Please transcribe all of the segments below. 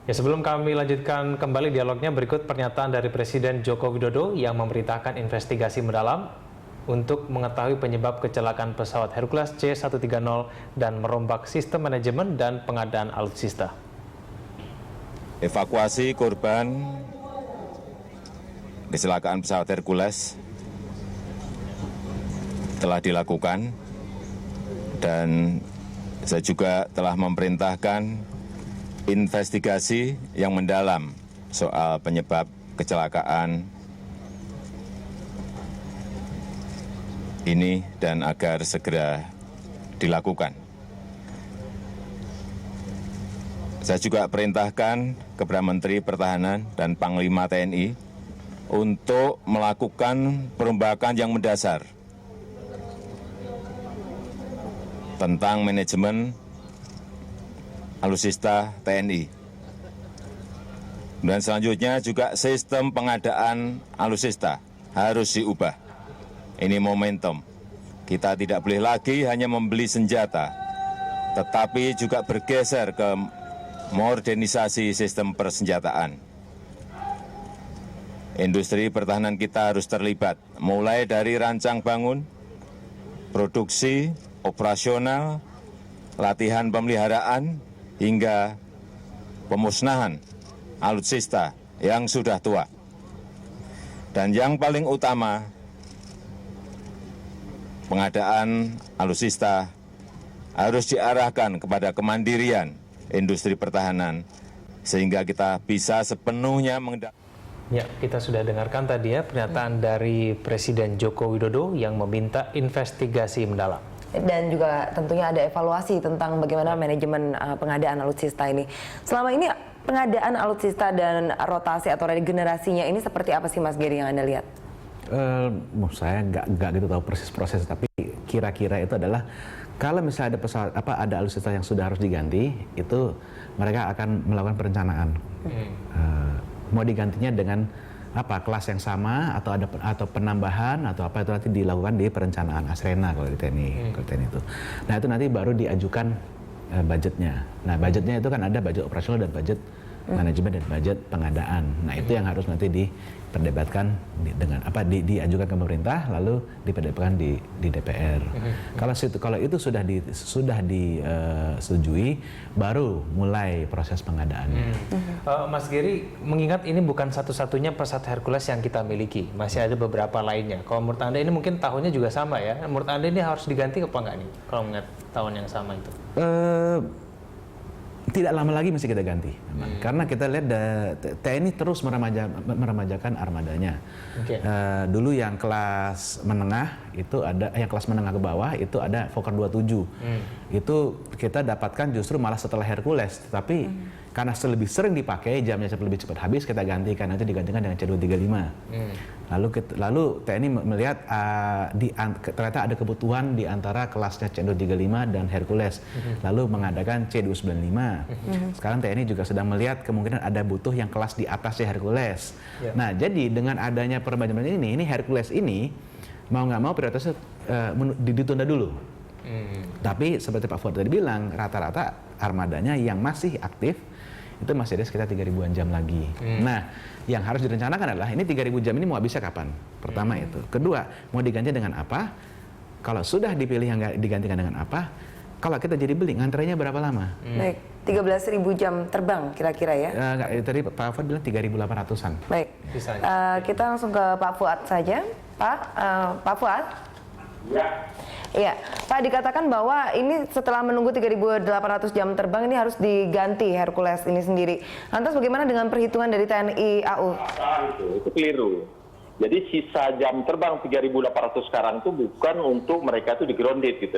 Ya, sebelum kami lanjutkan kembali dialognya, berikut pernyataan dari Presiden Joko Widodo yang memerintahkan investigasi mendalam untuk mengetahui penyebab kecelakaan pesawat Hercules C-130 dan merombak sistem manajemen dan pengadaan alutsista. Evakuasi korban kecelakaan pesawat Hercules telah dilakukan dan saya juga telah memerintahkan investigasi yang mendalam soal penyebab kecelakaan ini dan agar segera dilakukan. Saya juga perintahkan kepada Menteri Pertahanan dan Panglima TNI untuk melakukan perombakan yang mendasar tentang manajemen alutsista TNI. Dan selanjutnya juga sistem pengadaan alutsista harus diubah. Ini momentum. Kita tidak boleh lagi hanya membeli senjata, tetapi juga bergeser ke modernisasi sistem persenjataan. Industri pertahanan kita harus terlibat, mulai dari rancang bangun, produksi, operasional, latihan pemeliharaan, hingga pemusnahan alutsista yang sudah tua. Dan yang paling utama, pengadaan alutsista harus diarahkan kepada kemandirian industri pertahanan, sehingga kita bisa sepenuhnya mengendalikan. Ya, kita sudah dengarkan tadi ya pernyataan dari Presiden Joko Widodo yang meminta investigasi mendalam. Dan juga tentunya ada evaluasi tentang bagaimana manajemen pengadaan alutsista ini. Selama ini pengadaan alutsista dan rotasi atau regenerasinya ini seperti apa sih Mas Geri yang Anda lihat? Saya nggak gitu tahu persis proses, tapi kira-kira itu adalah kalau misalnya ada pesawat ada alutsista yang sudah harus diganti, itu mereka akan melakukan perencanaan. Mau digantinya dengan kelas yang sama atau penambahan atau apa, itu nanti dilakukan di perencanaan Asrena kalau di TNI, itu. Nah, itu nanti baru diajukan budgetnya. Nah, budgetnya itu kan ada budget operasional dan budget manajemen dan budget pengadaan. Nah, itu yang harus nanti diperdebatkan diajukan ke pemerintah lalu diperdebatkan di DPR. Kalau itu sudah disetujui, baru mulai proses pengadaannya. Mas Geri, mengingat ini bukan satu-satunya pesawat Hercules yang kita miliki, masih ada beberapa lainnya. Kalau menurut Anda ini mungkin tahunnya juga sama ya? Menurut Anda ini harus diganti apa enggak nih? Kalau mengingat tahun yang sama itu? Tidak lama lagi mesti kita ganti, karena kita lihat TNI terus meremajakan armadanya. Dulu yang kelas menengah itu ada, yang kelas menengah ke bawah itu ada Fokker 27. Itu kita dapatkan justru malah setelah Hercules, tapi karena lebih sering dipakai, jamnya lebih cepat habis, kita gantikan, nanti digantikan dengan C235. Lalu TNI melihat ternyata ada kebutuhan di antara kelasnya C235 dan Hercules, lalu mengadakan C295. Sekarang TNI juga sedang melihat kemungkinan ada butuh yang kelas di atasnya Hercules. Nah, jadi dengan adanya perbandingan ini Hercules ini mau nggak mau prioritasnya ditunda dulu. Tapi seperti Pak Fuad tadi bilang, rata-rata armadanya yang masih aktif itu masih ada sekitar 3.000-an jam lagi. Nah, yang harus direncanakan adalah ini 3.000 jam ini mau habisnya kapan? Pertama itu. Kedua, mau diganti dengan apa? Kalau sudah dipilih yang digantikan dengan apa? Kalau kita jadi beli, ngantrenya berapa lama? Baik, 13.000 jam terbang kira-kira ya? Tadi Pak Fuad bilang 3.800-an. Baik, kita langsung ke Pak Fuad saja. Pak Fuad? Ya. Iya, Pak, dikatakan bahwa ini setelah menunggu 3.800 jam terbang ini harus diganti Hercules ini sendiri. Lantas bagaimana dengan perhitungan dari TNI AU? Itu keliru. Jadi sisa jam terbang 3.800 sekarang itu bukan untuk mereka itu di grounded gitu.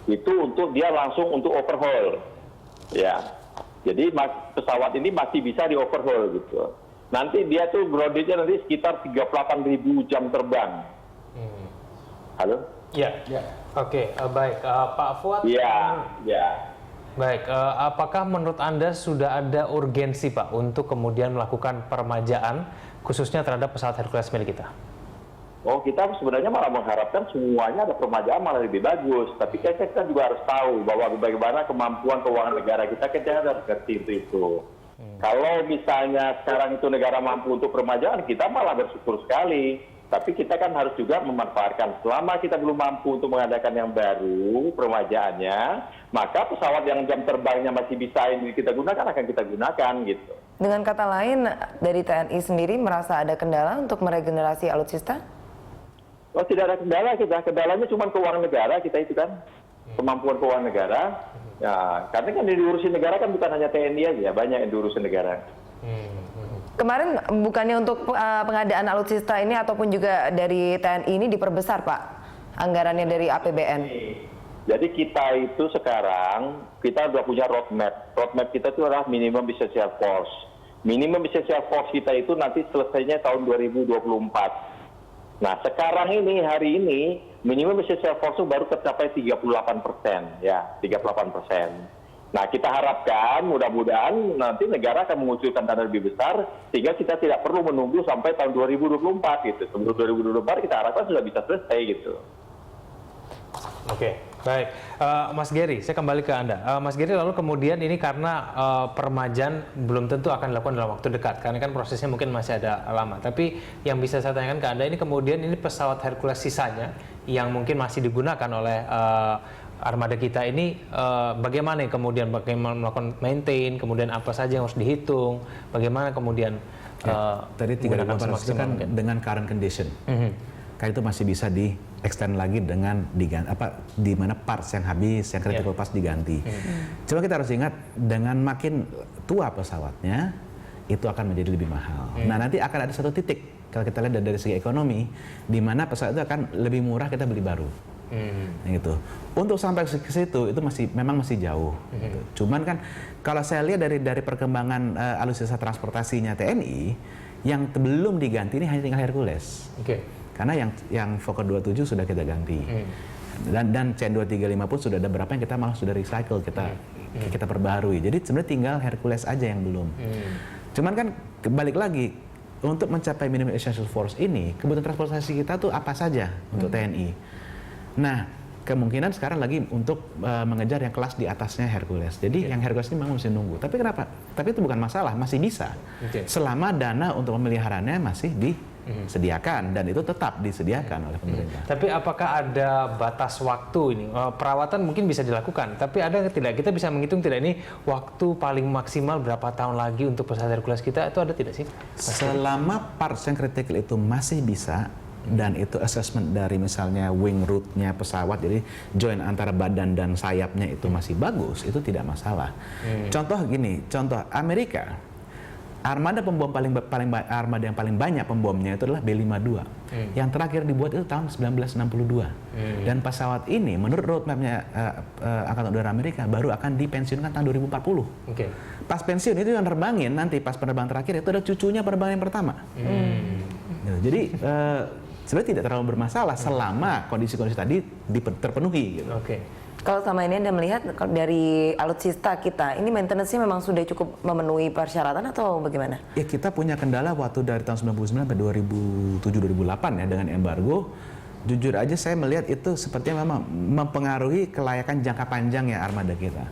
Itu untuk dia langsung untuk overhaul. Ya. Jadi pesawat ini masih bisa di overhaul gitu. Nanti dia tuh groundednya nanti sekitar 38.000 jam terbang. Halo? Ya. Oke, baik. Pak Fuad. Ya. Baik, apakah menurut Anda sudah ada urgensi Pak untuk kemudian melakukan permajaan khususnya terhadap pesawat Hercules milik kita? Oh, kita sebenarnya malah mengharapkan semuanya ada permajaan malah lebih bagus. Tapi kita juga harus tahu bahwa bagaimana kemampuan keuangan negara kita harus ngerti itu. Kalau misalnya sekarang itu negara mampu untuk peremajaan, kita malah bersyukur sekali. Tapi kita kan harus juga memanfaatkan. Selama kita belum mampu untuk mengadakan yang baru, peremajaannya, maka pesawat yang jam terbangnya masih bisa ini kita gunakan, akan kita gunakan gitu. Dengan kata lain, dari TNI sendiri merasa ada kendala untuk meregenerasi alutsista? Oh, tidak ada kendala kita. Kendalanya cuma keuangan negara kita itu kan. Kemampuan keuangan negara. Ya, karena kan yang diurusin negara kan bukan hanya TNI aja, banyak yang diurusin negara. Kemarin bukannya untuk pengadaan alutsista ini ataupun juga dari TNI ini diperbesar, Pak, anggarannya dari APBN? Jadi kita itu sekarang, kita sudah punya roadmap. Roadmap kita itu adalah minimum essential force. Minimum essential force kita itu nanti selesainya tahun 2024. Nah sekarang ini, hari ini, minimum essential force baru tercapai 38%, ya, 38%. Nah, kita harapkan mudah-mudahan nanti negara akan mengucurkan dana lebih besar sehingga kita tidak perlu menunggu sampai tahun 2024 gitu. Sebelum 2024 kita harapkan sudah bisa selesai gitu. Oke, baik. Mas Gary, saya kembali ke Anda. Mas Gary, lalu kemudian ini karena peremajaan belum tentu akan dilakukan dalam waktu dekat, karena kan prosesnya mungkin masih ada lama. Tapi yang bisa saya tanyakan ke Anda, ini kemudian ini pesawat Hercules sisanya yang mungkin masih digunakan oleh armada kita ini, bagaimana kemudian melakukan maintain, kemudian apa saja yang harus dihitung, bagaimana kemudian tadi 3.800 itu kan dengan current condition. Kan itu masih bisa di extend lagi dengan di mana parts yang habis, yang critical parts diganti. Coba kita harus ingat, dengan makin tua pesawatnya itu akan menjadi lebih mahal. Nah, nanti akan ada satu titik kalau kita lihat dari segi ekonomi di mana pesawat itu akan lebih murah kita beli baru. Gitu. Untuk sampai ke situ itu memang masih jauh. Gitu. Cuman kan kalau saya lihat dari perkembangan alutsista transportasinya TNI, yang belum diganti ini hanya tinggal Hercules. Karena yang Fokker 27 sudah kita ganti. Dan CN235 pun sudah ada berapa yang kita malah sudah recycle, kita perbaharui. Jadi sebenarnya tinggal Hercules aja yang belum. Cuman kan balik lagi, untuk mencapai minimum essential force ini, kebutuhan transportasi kita tuh apa saja untuk TNI. Nah, kemungkinan sekarang lagi untuk mengejar yang kelas di atasnya Hercules. Jadi yang Hercules ini memang mesti nunggu. Tapi kenapa? Tapi itu bukan masalah, masih bisa. Selama dana untuk pemeliharannya masih disediakan, dan itu tetap disediakan oleh pemerintah. Tapi apakah ada batas waktu ini? Perawatan mungkin bisa dilakukan, tapi ada tidak? Kita bisa menghitung tidak ini waktu paling maksimal berapa tahun lagi untuk pesawat Hercules kita, itu ada tidak sih? Selama parts yang kritikal itu masih bisa, dan itu assessment dari misalnya wing root-nya pesawat, jadi join antara badan dan sayapnya itu masih bagus, itu tidak masalah. Contoh gini, contoh Amerika, armada pembom armada yang paling banyak pembomnya itu adalah B-52. Yang terakhir dibuat itu tahun 1962. Dan pesawat ini menurut roadmap-nya Angkatan Udara Amerika baru akan dipensiunkan tahun 2040. Pas pensiun itu yang terbangin nanti pas penerbangan terakhir itu ada cucunya penerbangan yang pertama. Jadi sebenarnya tidak terlalu bermasalah selama kondisi-kondisi tadi terpenuhi. Gitu. Kalau sama ini Anda melihat dari alutsista kita, ini maintenance-nya memang sudah cukup memenuhi persyaratan atau bagaimana? Ya, kita punya kendala waktu dari tahun 99 sampai 2007-2008 ya dengan embargo. Jujur aja saya melihat itu sepertinya memang mempengaruhi kelayakan jangka panjang ya armada kita.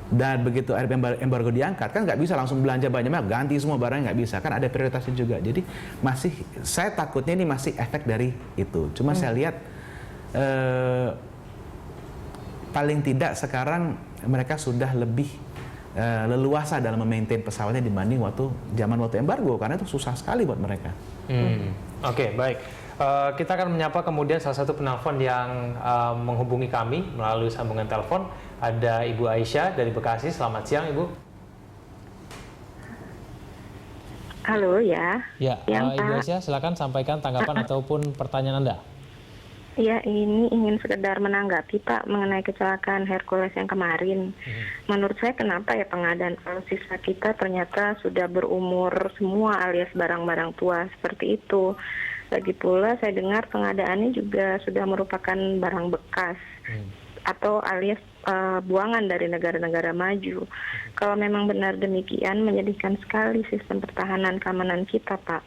Dan begitu embargo diangkat, kan nggak bisa langsung belanja banyak, ganti semua barangnya, nggak bisa, kan ada prioritasnya juga. Jadi saya takutnya ini masih efek dari itu. Cuma saya lihat paling tidak sekarang mereka sudah lebih leluasa dalam memaintain pesawatnya dibanding waktu embargo, karena itu susah sekali buat mereka. Baik. Kita akan menyapa kemudian salah satu penelpon yang menghubungi kami melalui sambungan telepon. Ada Ibu Aisyah dari Bekasi. Selamat siang, Ibu. Halo ya. Ya, Ibu Aisyah, silakan sampaikan tanggapan ataupun pertanyaan Anda. Ya, ini ingin sekedar menanggapi Pak mengenai kecelakaan Hercules yang kemarin. Menurut saya kenapa ya pengadaan alutsista kita ternyata sudah berumur semua alias barang-barang tua seperti itu. Lagi pula saya dengar pengadaannya juga sudah merupakan barang bekas atau alias buangan dari negara-negara maju. Kalau memang benar demikian, menyedihkan sekali sistem pertahanan keamanan kita, Pak.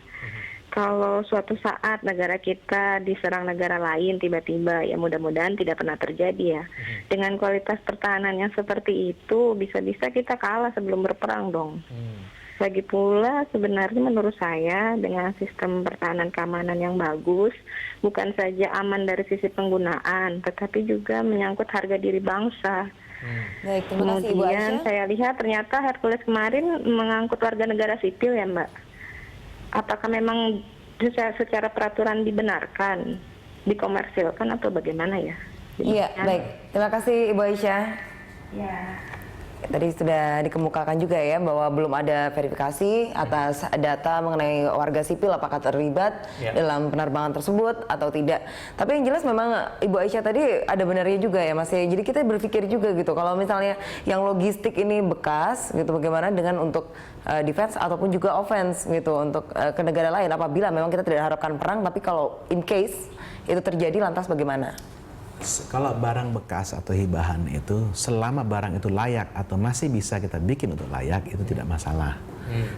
kalau suatu saat negara kita diserang negara lain tiba-tiba, ya mudah-mudahan tidak pernah terjadi ya. Dengan kualitas pertahanan yang seperti itu, bisa-bisa kita kalah sebelum berperang dong. Lagi pula sebenarnya menurut saya dengan sistem pertahanan keamanan yang bagus, bukan saja aman dari sisi penggunaan, tetapi juga menyangkut harga diri bangsa. Baik, terima kasih Ibu Kemudian Aisyah. saya lihat ternyata Hercules kemarin mengangkut warga negara sipil ya Mbak. Apakah memang secara peraturan dibenarkan, dikomersilkan atau bagaimana ya? Iya, baik. Terima kasih Ibu Aisyah. Ya. Tadi sudah dikemukakan juga ya bahwa belum ada verifikasi atas data mengenai warga sipil apakah terlibat dalam penerbangan tersebut atau tidak. Tapi yang jelas memang Ibu Aisyah tadi ada benarnya juga ya Mas. Jadi kita berpikir juga gitu kalau misalnya yang logistik ini bekas gitu, bagaimana dengan untuk defense ataupun juga offense gitu untuk ke negara lain apabila memang kita tidak harapkan perang, tapi kalau in case itu terjadi lantas bagaimana? Kalau barang bekas atau hibahan itu, selama barang itu layak atau masih bisa kita bikin untuk layak, itu tidak masalah.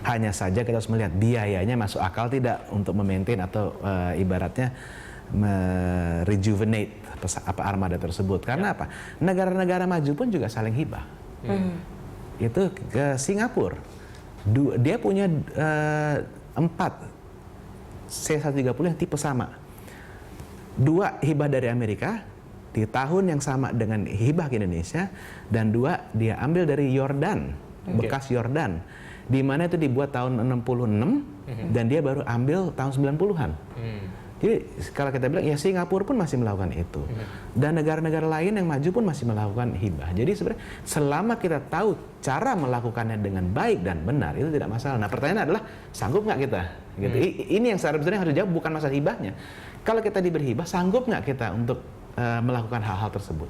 Hanya saja kita harus melihat biayanya masuk akal tidak untuk memaintain atau ibaratnya merejuvenate armada tersebut. Karena apa? Negara-negara maju pun juga saling hibah. Itu ke Singapura, dia punya 4 C-130 yang tipe sama. 2 hibah dari Amerika di tahun yang sama dengan hibah ke Indonesia, dan 2 dia ambil dari Yordan, bekas Yordan, di mana itu dibuat tahun 66 dan dia baru ambil tahun 90-an. Jadi kalau kita bilang ya Singapura pun masih melakukan itu, dan negara-negara lain yang maju pun masih melakukan hibah. Jadi sebenarnya selama kita tahu cara melakukannya dengan baik dan benar, itu tidak masalah. Nah pertanyaan adalah sanggup nggak kita? Gitu. Ini yang sebenarnya harus dijawab, bukan masalah hibahnya. Kalau kita diberi hibah, sanggup nggak kita untuk melakukan hal-hal tersebut?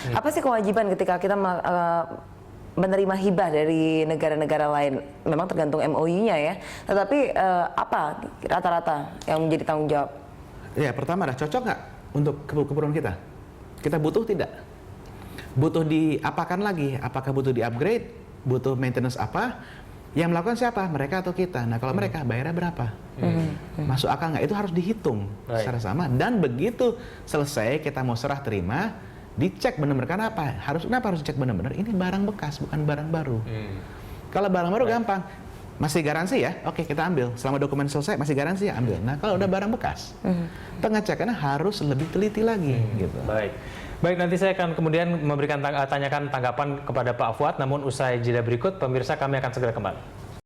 Apa sih kewajiban ketika kita menerima hibah dari negara-negara lain? Memang tergantung MOU-nya ya. Tetapi apa rata-rata yang menjadi tanggung jawab? Ya, pertama adalah cocok nggak untuk keperluan kita? Kita butuh tidak? Butuh diapakan lagi? Apakah butuh di-upgrade? Butuh maintenance apa? Yang melakukan siapa? Mereka atau kita? Nah, kalau mereka bayarnya berapa? Masuk akal nggak? Itu harus dihitung secara sama. Dan begitu selesai kita mau serah terima, dicek benar-benar. Karena apa? Kenapa harus dicek benar-benar? Ini barang bekas, bukan barang baru. Kalau barang baru gampang. Masih garansi ya? Oke, kita ambil. Selama dokumen selesai, masih garansi ya? Ambil. Nah, kalau udah barang bekas, pengecekannya harus lebih teliti lagi. Gitu. Baik, nanti saya akan kemudian memberikan tanyakan tanggapan kepada Pak Fuad, namun usai jeda berikut, pemirsa kami akan segera kembali.